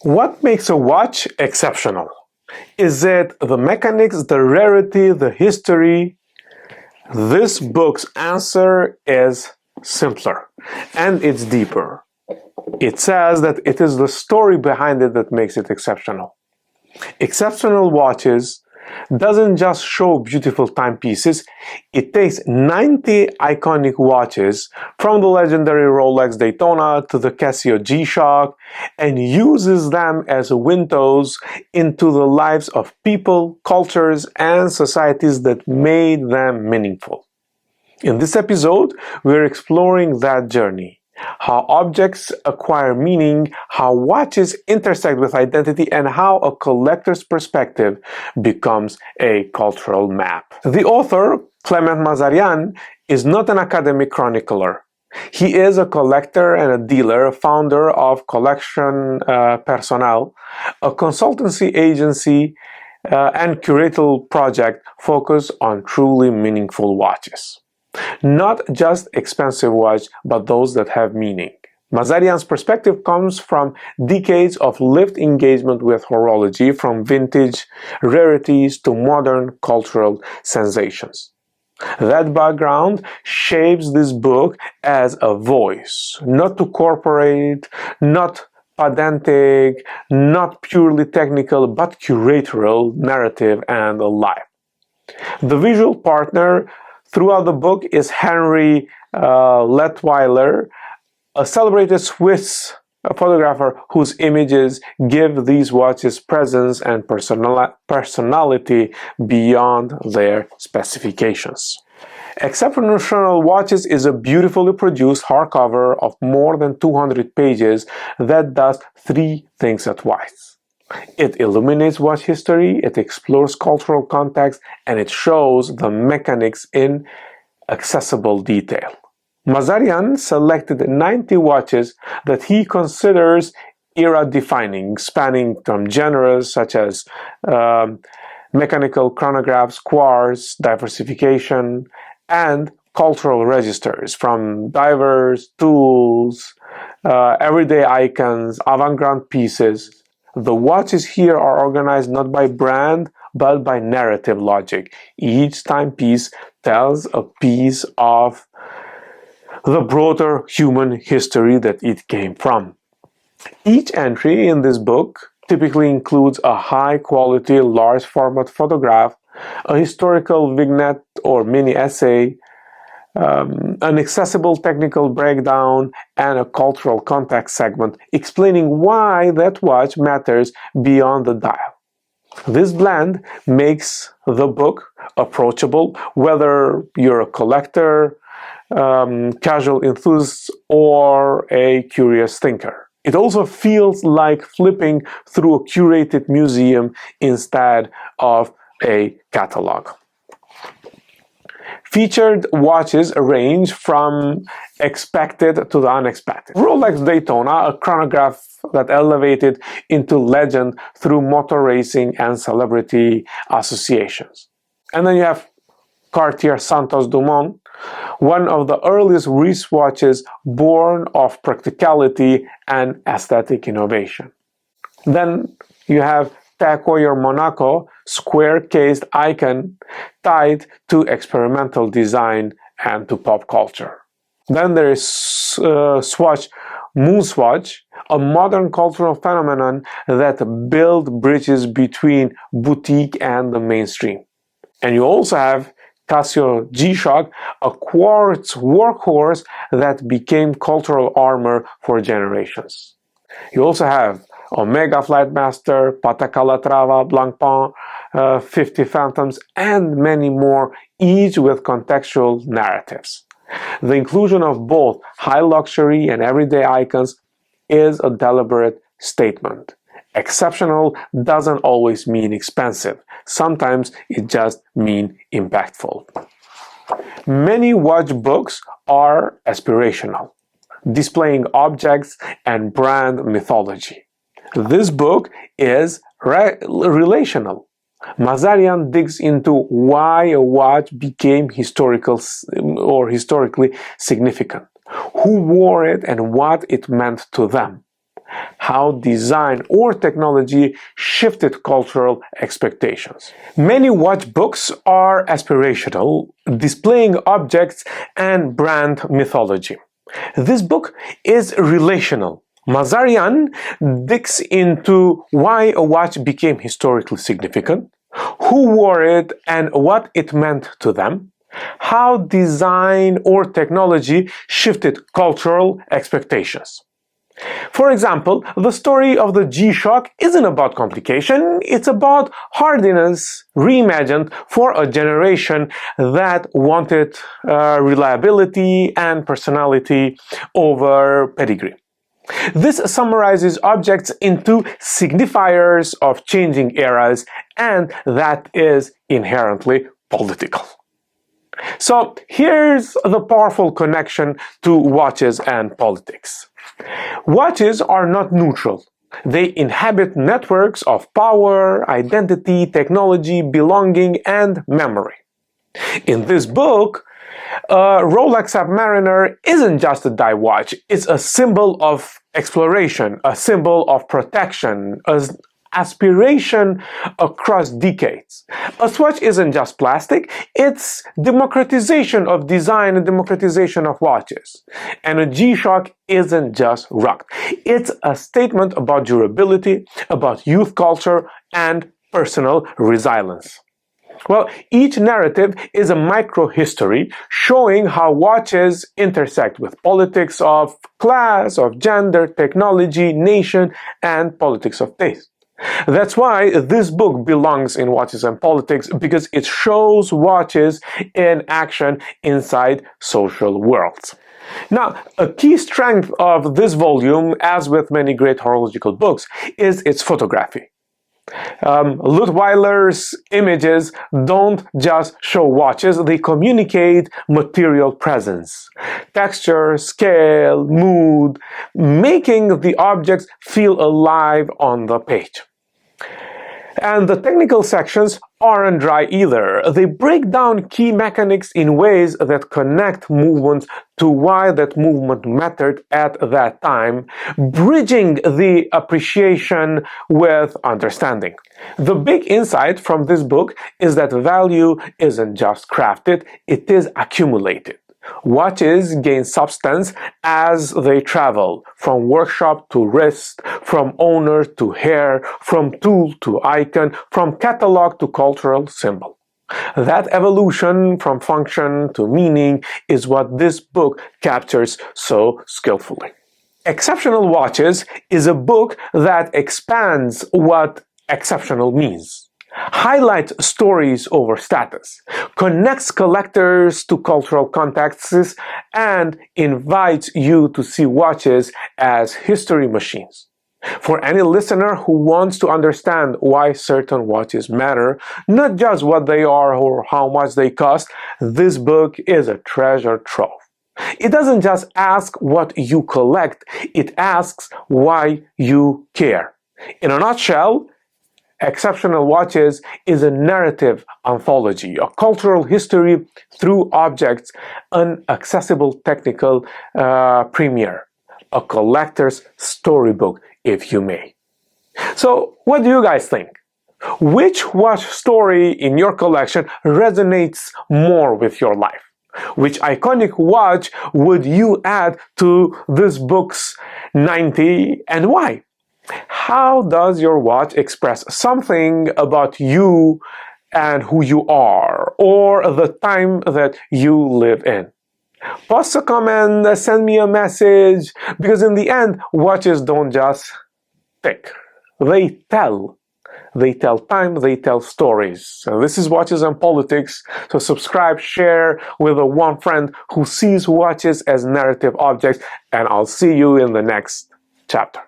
What makes a watch exceptional? Is it the mechanics, the rarity, the history? This book's answer is simpler and it's deeper. It says that it is the story behind it that makes it exceptional. Exceptional watches doesn't just show beautiful timepieces, it takes 90 iconic watches from the legendary Rolex Daytona to the Casio G-Shock and uses them as windows into the lives of people, cultures, and societies that made them meaningful. In this episode, we're exploring that journey. How objects acquire meaning, how watches intersect with identity, and how a collector's perspective becomes a cultural map. The author, Clément Mazarian, is not an academic chronicler. He is a collector and a dealer, founder of Collection Personnel, a consultancy agency and curatorial project focused on truly meaningful watches. Not just expensive watches, but those that have meaning. Mazarian's perspective comes from decades of lived engagement with horology, from vintage rarities to modern cultural sensations. That background shapes this book as a voice, not too corporate, not pedantic, not purely technical, but curatorial, narrative, and alive. The visual partner throughout the book is Henry Lettweiler, a celebrated Swiss photographer whose images give these watches presence and personality beyond their specifications. Exceptional Watches is a beautifully produced hardcover of more than 200 pages that does three things at once. It illuminates watch history, it explores cultural context, and it shows the mechanics in accessible detail. Mazarian selected 90 watches that he considers era-defining, spanning from genres such as mechanical chronographs, quartz, diversification, and cultural registers, from divers, tools, everyday icons, avant-garde pieces. The watches here are organized not by brand, but by narrative logic. Each timepiece tells a piece of the broader human history that it came from. Each entry in this book typically includes a high-quality, large-format photograph, a historical vignette or mini-essay, an accessible technical breakdown, and a cultural context segment explaining why that watch matters beyond the dial. This blend makes the book approachable, whether you're a collector, casual enthusiast, or a curious thinker. It also feels like flipping through a curated museum instead of a catalog. Featured watches range from expected to the unexpected. Rolex Daytona, a chronograph that elevated into legend through motor racing and celebrity associations. And then you have Cartier Santos Dumont, one of the earliest wristwatches born of practicality and aesthetic innovation. Then you have Tag Heuer Monaco, square-cased icon tied to experimental design and to pop culture. Then there is Swatch Moonswatch, a modern cultural phenomenon that builds bridges between boutique and the mainstream. And you also have Casio G-Shock, a quartz workhorse that became cultural armor for generations. You also have Omega Flightmaster, Patek Calatrava, Blancpain, 50 Phantoms, and many more, each with contextual narratives. The inclusion of both high luxury and everyday icons is a deliberate statement. Exceptional doesn't always mean expensive. Sometimes it just means impactful. Many watch books are aspirational, displaying objects and brand mythology. This book is relational. Mazarian digs into why a watch became historically significant, who wore it and what it meant to them. how design or technology shifted cultural expectations. Many watch books are aspirational, displaying objects and brand mythology. This book is relational. Mazarian digs into why a watch became historically significant, who wore it and what it meant to them, how design or technology shifted cultural expectations. For example, the story of the G-Shock isn't about complication, it's about hardiness reimagined for a generation that wanted reliability and personality over pedigree. This summarizes objects into signifiers of changing eras, and that is inherently political. So here's the powerful connection to watches and politics. Watches are not neutral. They inhabit networks of power, identity, technology, belonging, and memory. In this book, a Rolex Submariner isn't just a dive watch, it's a symbol of exploration, a symbol of protection, an aspiration across decades. A swatch isn't just plastic, it's democratization of design and democratization of watches. And a G-Shock isn't just rugged. It's a statement about durability, about youth culture, and personal resilience. Well, each narrative is a micro-history showing how watches intersect with politics of class, of gender, technology, nation, and politics of taste. That's why this book belongs in Watches and Politics, because it shows watches in action inside social worlds. Now, a key strength of this volume, as with many great horological books, is its photography. Luttweiler's images don't just show watches, they communicate material presence, texture, scale, mood, making the objects feel alive on the page. And the technical sections aren't dry either. They break down key mechanics in ways that connect movements to why that movement mattered at that time, bridging the appreciation with understanding. The big insight from this book is that value isn't just crafted, it is accumulated. Watches gain substance as they travel, from workshop to wrist, from owner to hair, from tool to icon, from catalog to cultural symbol. That evolution from function to meaning is what this book captures so skillfully. Exceptional Watches is a book that expands what exceptional means, highlights stories over status, connects collectors to cultural contexts, and invites you to see watches as history machines. For any listener who wants to understand why certain watches matter, not just what they are or how much they cost, this book is a treasure trove. It doesn't just ask what you collect, it asks why you care. In a nutshell, Exceptional Watches is a narrative anthology, a cultural history through objects, an accessible technical premiere, a collector's storybook, if you may. So, what do you guys think? Which watch story in your collection resonates more with your life? Which iconic watch would you add to this book's 90 and why? How does your watch express something about you and who you are, or the time that you live in? Post a comment, send me a message, because in the end, watches don't just tick. They tell. They tell time, they tell stories. So this is Watches and Politics, so subscribe, share with a one friend who sees watches as narrative objects, and I'll see you in the next chapter.